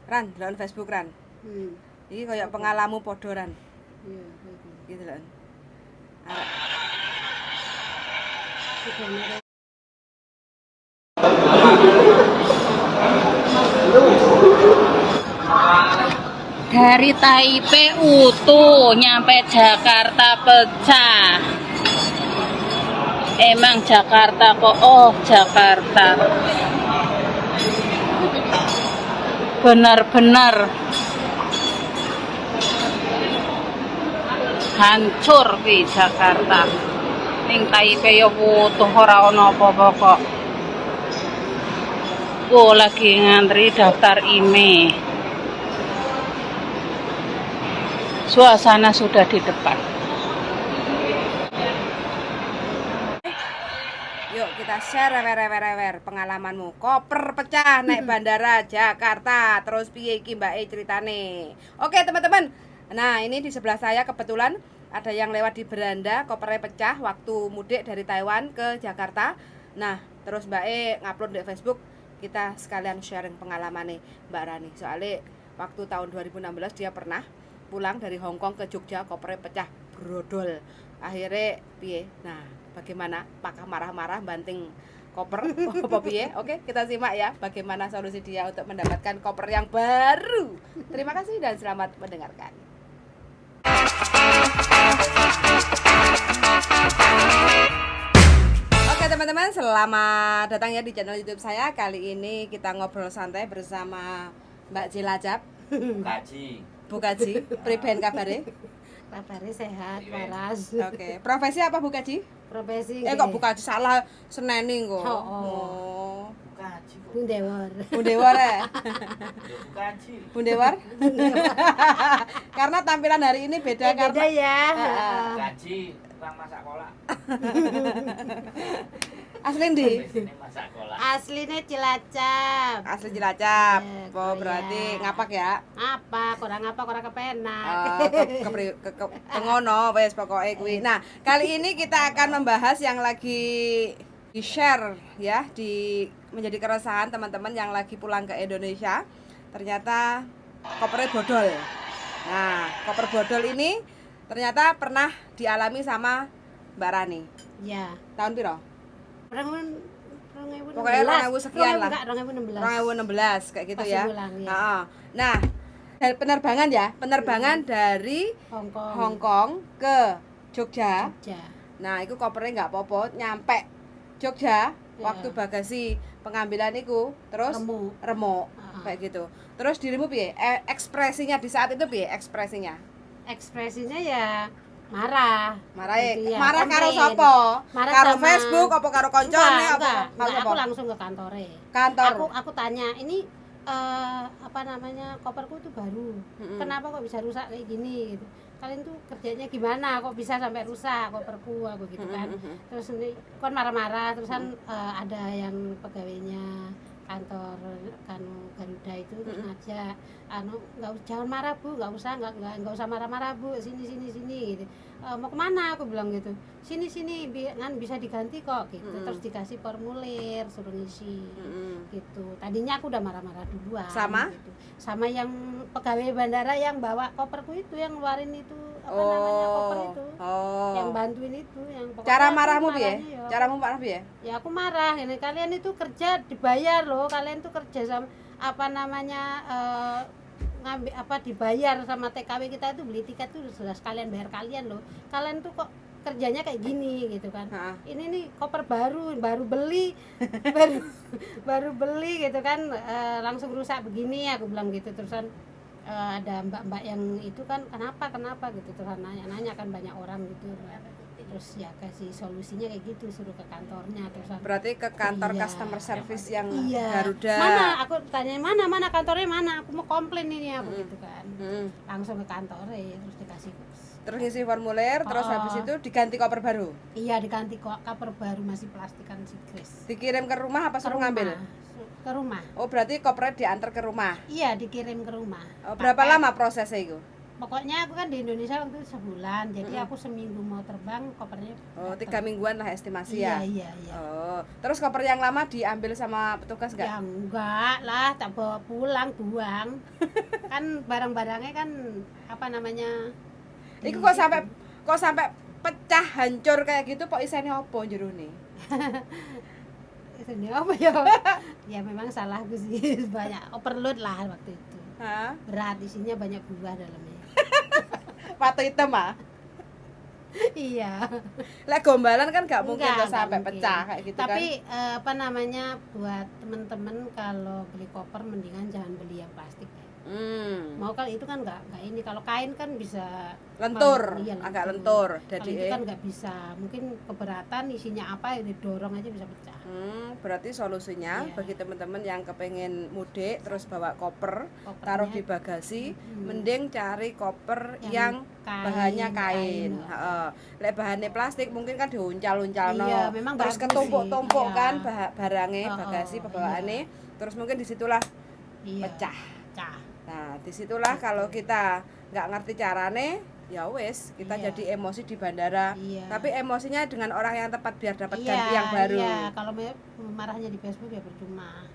Ran, delok Facebook Ran. Iki kaya pengalamu padha Ran. Iya, Gitu lho. Dari Taipei utuh nyampe Jakarta pecah. Emang Jakarta kok, oh Jakarta. Benar-benar hancur di Jakarta. Ning Taipei yo utuh ora ono apa-apa kok. Oh, lagi ngantri daftar IMEI. Suasana sudah di depan. Yuk kita share rewer pengalamanmu. Koper pecah naik bandara Jakarta. Terus piye iki Mbak E ceritane. Oke teman-teman. Nah ini di sebelah saya kebetulan ada yang lewat di beranda. Kopernya pecah waktu mudik dari Taiwan ke Jakarta. Nah terus Mbak E ngupload di Facebook. Kita sekalian sharing pengalamannya Mbak Rani. Soalnya waktu tahun 2016 dia pernah pulang dari Hong Kong ke Jogja, kopernya pecah brodol. Akhirnya piye? Nah, bagaimana? Apakah marah-marah banting koper apa piye? Oke, kita simak ya bagaimana solusi dia untuk mendapatkan koper yang baru. Terima kasih dan selamat mendengarkan. Oke teman-teman, selamat datang ya di channel YouTube saya. Kali ini kita ngobrol santai bersama Mbak Cilacap. Kaji. Bu Kaji, priben kabare? Kabare sehat, waras. Oke, profesi apa Bu Kaji? Profesi Kok Bu Kaji salah seneni kok. Oh. Kaji kok. Bundewor. Bundewar ya? Ya Kaji. Bundewar? Karena tampilan hari ini beda Beda karena ya. Kaji tukang masak kolak. asli ndi? Ini masak kolak. Aslinya Cilacap. Asli Cilacap. Oh, Berarti iya. ngapak ya? Apa? Kurang apa? Kurang kepenak. Kengono wes pokoknya kuwi. Nah, kali ini kita akan membahas yang lagi di-share ya, menjadi keresahan teman-teman yang lagi pulang ke Indonesia. Ternyata kopernya bodol. Nah, koper bodol ini ternyata pernah dialami sama Mbak Rani. Ya. Tahun piro? Pokoknya 2000 sekian lah. 2016. 2016 kayak gitu Pas ya. pulang, ya. Heeh. Nah, dari penerbangan dari Hong Kong ke Jogja. Nah, itu kopernya nggak popot, nyampe Jogja. Waktu bagasi pengambilan itu terus remuk kayak gitu. Terus dirimu piye? Ekspresinya di saat itu piye ekspresinya? Ekspresinya ya marah. Gitu ya, marah karo komplain. sapa? Marah Karo sama- Facebook apa karo koncone Enggak, apa? aku langsung ke kantore. Kantor. Aku tanya, ini apa namanya, koperku tuh baru. Kenapa kok bisa rusak kayak gini gitu. Kalian tuh kerjanya gimana kok bisa sampai rusak koperku, aku gitu kan. Terus ini kon marah-marah, terus kan ada yang pegawainya kantor Garuda itu terus ngajak jangan marah Bu, nggak usah marah-marah Bu, sini gitu. Mau kemana, aku bilang gitu, sini kan bisa diganti kok gitu. Terus dikasih formulir suruh ngisi gitu. Tadinya aku udah marah-marah duluan gitu. Sama yang pegawai bandara yang bawa koperku itu, yang ngeluarin itu namanya koper itu, yang bantuin itu, yang pokoknya Cara aku marahmu piye? marahnya ya. Caramu marah piye? Ya aku marah ini, kalian itu kerja dibayar loh, kalian tuh kerja sama apa namanya ngambil apa dibayar sama TKW kita itu, beli tiket tuh jelas kalian bayar kalian loh, kalian tuh kok kerjanya kayak gini gitu kan. Ini nih koper baru beli baru beli gitu kan, langsung rusak begini, aku bilang gitu. Terusan ada mbak-mbak yang itu kan kenapa gitu, terus nanya kan banyak orang gitu. Terus ya kasih solusinya kayak gitu, suruh ke kantornya. Terus Berarti ke kantor customer service yang Garuda. Mana? Aku tanya mana kantornya mana? Aku mau komplain ini, aku gitu kan. Langsung ke kantornya, terus dikasih. Terus ngisi formulir, terus habis itu diganti koper baru. Iya, diganti koper baru, masih plastikan sikris. Dikirim ke rumah apa suruh ngambil? Ke rumah. Oh, berarti kopernya diantar ke rumah. Iya, dikirim ke rumah. Oh, berapa lama prosesnya itu? Pokoknya aku kan di Indonesia waktu itu sebulan, jadi aku seminggu mau terbang kopernya. Oh, 3 mingguan lah estimasi Iya, ya. iya, iya. Oh, terus koper yang lama diambil sama petugas Ya enggak? enggak lah, tak bawa pulang, buang. Kan barang-barangnya kan apa namanya? Iku kok sampai pecah hancur kayak gitu kok isine opo jerone? Ini apa ya? Ya memang salahku sih, banyak overload lah waktu itu. Hah? Berat, isinya banyak buah dalamnya. Watu hitam ah. Iya. Lek gombalan kan gak mungkin Enggak, tuh sampai mungkin. pecah kayak gitu Tapi apa namanya, buat temen-temen kalau beli koper mendingan jangan beli yang plastik ya. kan. Mau kalau itu kan nggak ini, kalau kain kan bisa Lentur, iya, agak lentur. Kalau Jadi itu kan nggak bisa, mungkin keberatan isinya apa ya didorong aja bisa pecah. berarti solusinya Iya. bagi teman-teman yang kepengen mudik terus bawa koper, Kopernya, taruh di bagasi, mending cari koper yang kain, bahannya kain. Heeh. Lek bahannya plastik mungkin kan diuncal-uncalno. Iya, memang terus bagus ketumpuk-tumpuk sih, kan iya. barangnya, Oh, bagasi iya. pembawaannya. Terus mungkin disitulah Iya, pecah. pecah. Nah, disitulah kalau kita nggak ngerti carane, ya wes kita Iya. jadi emosi di bandara. Iya. Tapi emosinya dengan orang yang tepat biar dapat Iya, ganti yang baru. Iya, kalau marahnya di Facebook ya percuma.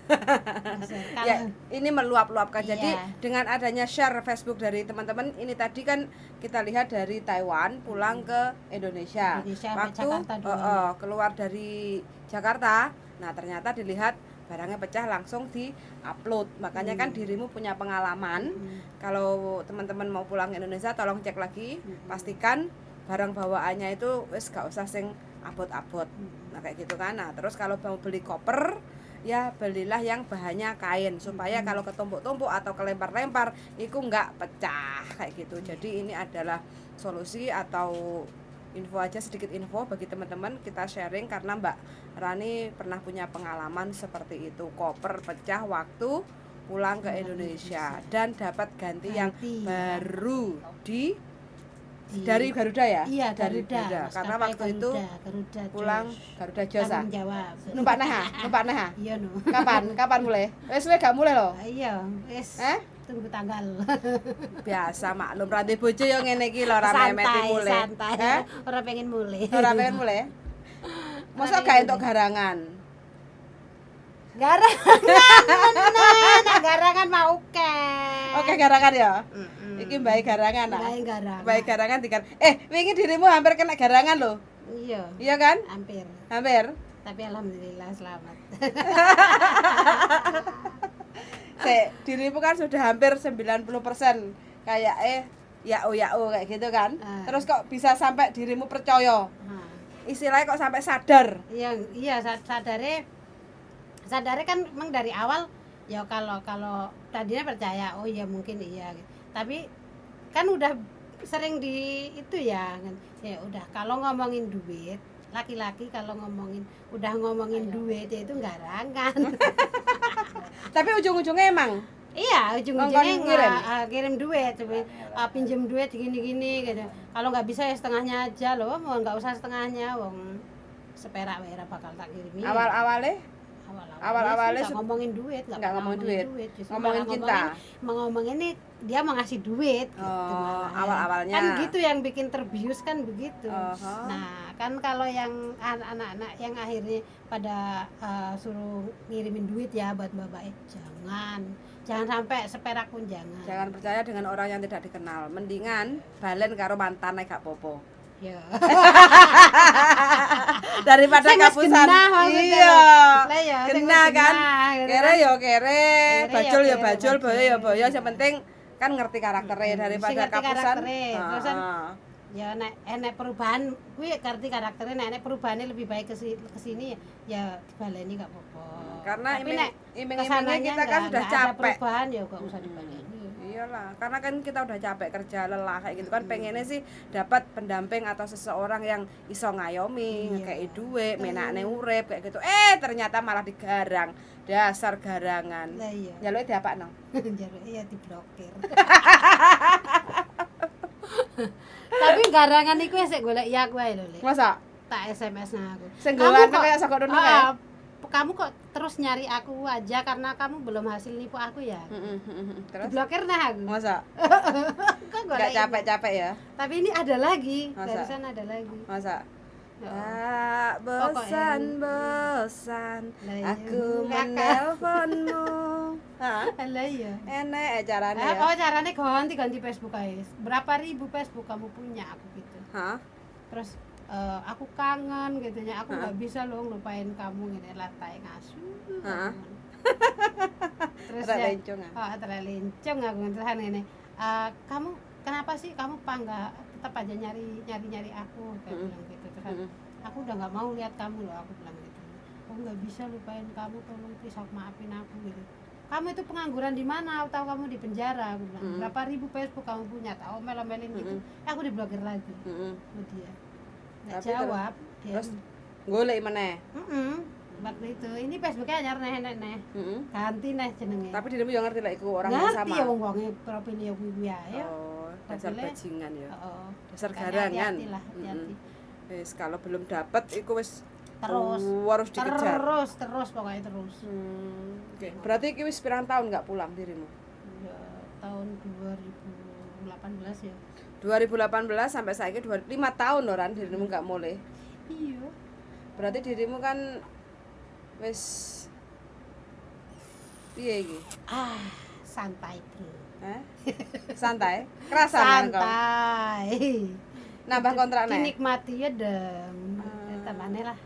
Kalau Ya, ini meluap-luapkan. Jadi Iya. dengan adanya share Facebook dari teman-teman ini tadi kan kita lihat dari Taiwan pulang ke Indonesia. Indonesia sampai Waktu Jakarta doang. keluar dari Jakarta, nah ternyata dilihat barangnya pecah langsung di-upload. Makanya kan dirimu punya pengalaman. Kalau teman-teman mau pulang ke Indonesia tolong cek lagi, pastikan barang bawaannya itu wis gak usah sing abot-abot. Nah kayak gitu kan. Nah, terus kalau mau beli koper ya belilah yang bahannya kain supaya kalau ketumpuk-tumpuk atau kelempar-lempar itu nggak pecah kayak gitu. Jadi ini adalah solusi atau info aja, sedikit info bagi teman-teman, kita sharing karena Mbak Rani pernah punya pengalaman seperti itu, koper pecah waktu pulang ke Indonesia dan dapat ganti yang Ganti, ya. baru dari Garuda ya? Iya, Dari Garuda. Karena Maskapai waktu itu Garuda pulang Jos. Garuda Jos ah? Tanggung jawab. Numpak nah. Iya no. Kapan mulai? Wes gak mulai loh. Iya, wis. Tunggu tanggal. Biasa maklum rantai bojo yo ngene iki lho ora memeti mulai. Santai. Ora pengen mulai. Ora pengen mulai. Mosok gak entuk garangan. Garangan menan, garangan mau Oke garangan ya. Iki baik garangan ah. Baik garangan. Baik garangan dikan. Wingi dirimu hampir kena garangan loh. Iya, Iya kan? hampir. Hampir. Tapi alhamdulillah selamat. Dirimu kan sudah hampir 90% kayak yao kayak gitu kan. Terus kok bisa sampai dirimu percaya? Istilahnya kok sampai sadar. Iya sadare kan memang dari awal ya kalau tadinya percaya oh ya mungkin iya, tapi kan udah sering di itu ya kan, ya udah kalau ngomongin duit, laki-laki kalau udah ngomongin duit ya itu garangan. Tapi ujung-ujungnya emang iya, ujung-ujungnya ngirim? kirim duit, pinjem duit gini-gini gitu. Kalau nggak bisa ya setengahnya aja loh, mau nggak usah setengahnya, wong seperak wae bakal tak kirimi. Awal-awalnya nggak ngomongin duit, nggak pernah ngomongin duit. Justru Ngomongin malah cinta. ngomongin ini dia mau ngasih duit gitu Oh, malah. awal-awalnya. Kan gitu yang bikin terbius kan begitu. Uh-huh. Nah, kan kalau yang anak-anak yang akhirnya pada suruh ngirimin duit ya buat bapak, jangan sampai seperak pun jangan. Jangan percaya dengan orang yang tidak dikenal. Mendingan balen karo mantan gak popo. Ya. Daripada Sing wis kapusan. genah maksudnya. Iya. Lah ya, sing Kena wis kan. genah, gitu Kere kan. ya kere, bajul ya kere, bajul, boyo ya boyo. bajul. Yang penting kan ngerti karakternya Sing daripada ngerti kapusan. karakternya. Terus kan, Heeh. ya nek perubahan kuwi ngerti karakternya, nek perubahannya lebih baik ke sini ya dibaleni gak apa-apa. Karena Tapi nek iming-imingnya kesananya kita kan sudah nggak ada capek. perubahan ya gak usah dibaleni. Iyalah, karena kan kita udah capek kerja lelah kayak gitu kan, pengennya sih dapat pendamping atau seseorang yang iso ngayomi, ngekei duit, menakne urip kayak gitu. Ternyata malah digarang. Dasar garangan. Lah iya. Njaluke diapakno? Jaruke ya diblokir. Tapi garangan iku sik golek ya aku ae lho, Lek. Masa? Tak SMS nang aku. Sing Kamu golan kok- kayak saka dono Ah, kae. kamu kok terus nyari aku aja karena kamu belum hasil nipu aku ya. Terus Diblokir nah aku. masa Kok nggak capek-capek ya? Tapi ini ada lagi, Masa? dari sana ada lagi. Masa Oh. bosan Lah iya. aku Kakak. menelponmu. Hah? Alah iya. Enak caranya ya. Oh caranya ganti Facebook guys. Berapa ribu Facebook kamu punya aku gitu. Hah? Terus aku kangen gitu ya. Aku nggak bisa loh ngelupain kamu gitu lantai ngasu. Hah? Terus Rada ya. lencong, ah. Oh, terlencong aku terus ini. Kamu kenapa sih kamu nggak tetap aja nyari aku kayak bilang gitu terus aku udah nggak mau lihat kamu loh aku bilang gitu. Aku nggak bisa lupain kamu, tolong please aku maafin aku gitu. Kamu itu pengangguran di mana? Tahu kamu di penjara aku bilang. Berapa ribu Facebook kamu punya? Tahu melo-melin gitu. Aku diblokir lagi. Oh, dia nggak Tapi jawab dia. Terus golek meneh. Waktu itu ini Facebooknya anyar neh ganti neh jenenge. Tapi dirimu yo ngerti lah iku orang yang sama. Ngerti ya wong-wonge profile ya kuwi ya. Oh, dasar Profile. bajingan ya. Heeh. Dasar Makanya garangan. hati-hati lah, hati-hati. Wis kalau belum dapat iku wis Terus harus dikejar. terus pokoknya terus. Oke. Berarti iki wis pirang tahun nggak pulang dirimu? Ya, tahun 2018 ya. 2018 sampai saiki 5 tahun loh Ran dirimu nggak mulai. Iya. Berarti dirimu kan wis piye iki? Santai, Bro. Hah? Santai? Kerasan kau. Santai. Nambah kontrak nih. Dinikmati ya dong. Tamane lah.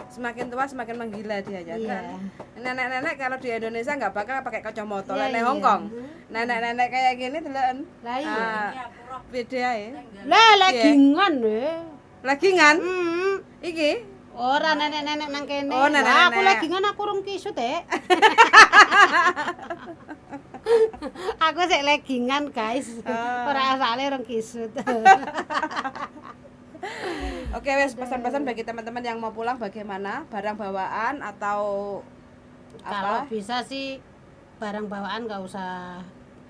Semakin tua semakin menggila dia ya Iya. kan. Nenek-nenek kalau di Indonesia nggak bakal pakai kacamata. Iya, Nenek iya. Hong Kong. Nenek-nenek kayak gini deloken. Lah iya. Beda ya. Lah legingan Lagi ngan? Hmm. Iki Ora nenek-nenek nang kene. Oh, nenek-nenek. Lah, aku legingan aku rung kisut Aku sik legingan, guys. Ora asale rung kisut. Oke wes pesan-pesan bagi teman-teman yang mau pulang bagaimana? Barang bawaan atau Kalau apa? bisa sih barang bawaan nggak usah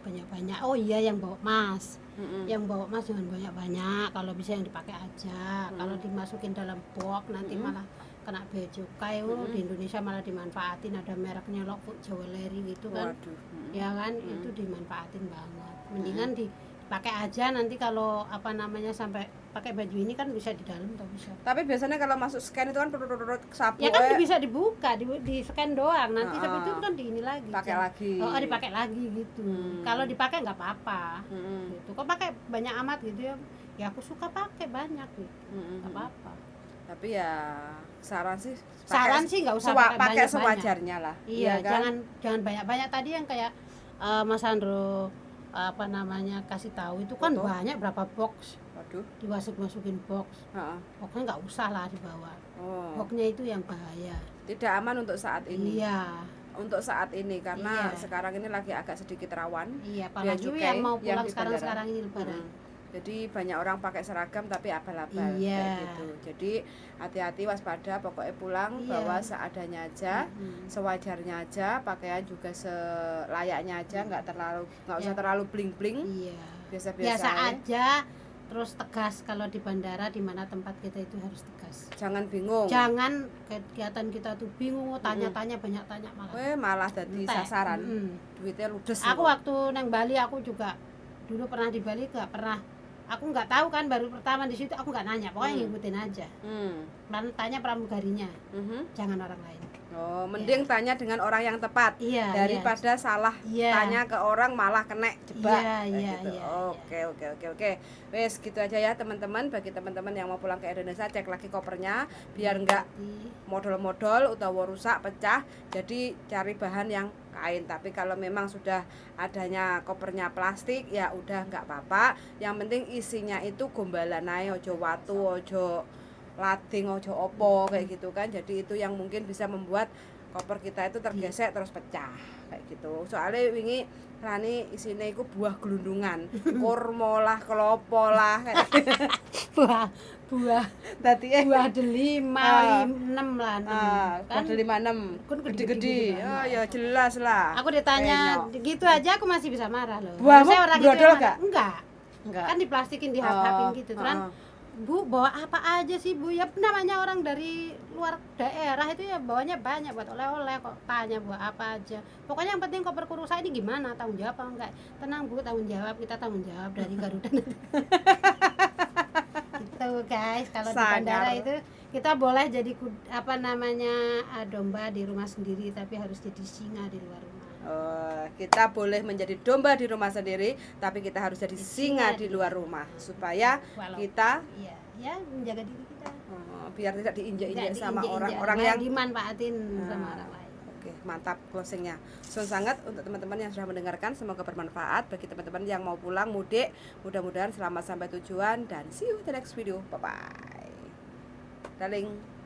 banyak-banyak. Oh iya yang bawa emas. Yang bawa emas jangan banyak-banyak. Kalau bisa yang dipakai aja. Kalau dimasukin dalam box nanti malah kena bea cukai. Di Indonesia malah dimanfaatin, ada mereknya Lockwood Jewelry gitu kan. Waduh. Ya kan itu dimanfaatin banget. Mendingan dipakai aja nanti kalau apa namanya sampai pakai baju ini kan bisa di dalam atau bisa. Tapi biasanya kalau masuk scan itu kan perut sapu. Ya kan bisa dibuka, di scan doang. Nanti sampai itu kan di ini lagi. Pakai lagi. Oh, dipakai lagi gitu. Kalau dipakai nggak apa-apa. Gitu. Kok pakai banyak amat gitu ya? Ya aku suka pakai banyak gitu. Nggak apa-apa. Tapi ya saran sih Nggak usah pakai banyak-banyak. sewajarnya lah. Iya, kan? jangan banyak-banyak tadi yang kayak Mas Andro apa namanya kasih tahu itu kan Foto. banyak berapa box Waduh. dimasukin box. Heeh. Pokoknya nggak usah lah dibawa. Oh. Boxnya itu yang bahaya. Tidak aman untuk saat ini. Iya. Untuk saat ini karena Iya. sekarang ini lagi agak sedikit rawan. Iya, Bea apalagi cukai yang mau yang pulang di sekarang ini lebaran. Jadi banyak orang pakai seragam tapi abal-abal Iya. kayak gitu. Jadi hati-hati waspada pokoknya pulang Iya. bawa seadanya aja, sewajarnya aja, pakaian juga selayaknya aja, nggak usah terlalu bling-bling. Iya. Biasa-biasa Biasa aja. aja. Terus tegas kalau di bandara di mana tempat kita itu harus tegas. Jangan bingung. Jangan kegiatan kita tuh bingung, tanya-tanya banyak tanya malah. Malah jadi Entek. sasaran. Duitnya ludes. Aku waktu neng Bali aku juga dulu pernah di Bali aku nggak tahu kan baru pertama di situ aku nggak nanya pokoknya ngikutin aja. Tanya pramugarinya, jangan orang lain. Oh, mending tanya dengan orang yang tepat Iya. daripada salah Iya. tanya ke orang malah kena jebak. Iya, kayak iya, gitu. iya, Oke. Wes gitu aja ya teman-teman. Bagi teman-teman yang mau pulang ke Indonesia cek lagi kopernya biar enggak modal-modal utawa rusak pecah. Jadi cari bahan yang kain. Tapi kalau memang sudah adanya kopernya plastik ya udah nggak apa-apa. Yang penting isinya itu gombalan ae, ojo watu, ojo lading, ojo opo kayak gitu kan. Jadi itu yang mungkin bisa membuat koper kita itu tergesek terus pecah kayak gitu. Soalnya wingi Rani isine iku buah gelundungan, kurma lah, klopo lah kayak gitu. buah Dadi buah delima 6 lah 6. kan 56 Kan gede-gede. gede-gede Oh ya jelas lah. Aku ditanya gitu aja aku masih bisa marah loh. Buahmu Biasanya orang gitu brodol yang marah. nggak? Enggak. Kan diplastikin, dihap-hapin gitu. Kan Bu, bawa apa aja sih Bu? Ya namanya orang dari luar daerah itu ya bawanya banyak buat oleh-oleh, kok tanya bawa apa aja. Pokoknya yang penting koperku rusak ini gimana, tanggung jawab apa enggak? Tenang Bu, tanggung jawab, kita tanggung jawab dari Garuda. Gitu guys, kalau di Sangar. bandara itu kita boleh jadi apa namanya domba di rumah sendiri, tapi harus jadi singa di luar rumah. Kita boleh menjadi domba di rumah sendiri, tapi kita harus jadi singa di luar rumah supaya Walau- kita Iya, ya menjaga diri kita. biar tidak diinjak-injak Tidak sama diinjak-injak, orang-orang nggak yang dimanfaatin sama orang lain. Oke, mantap closingnya. So sangat untuk teman-teman yang sudah mendengarkan, semoga bermanfaat bagi teman-teman yang mau pulang mudik. Mudah-mudahan selamat sampai tujuan dan see you the next video. Bye bye. Darling.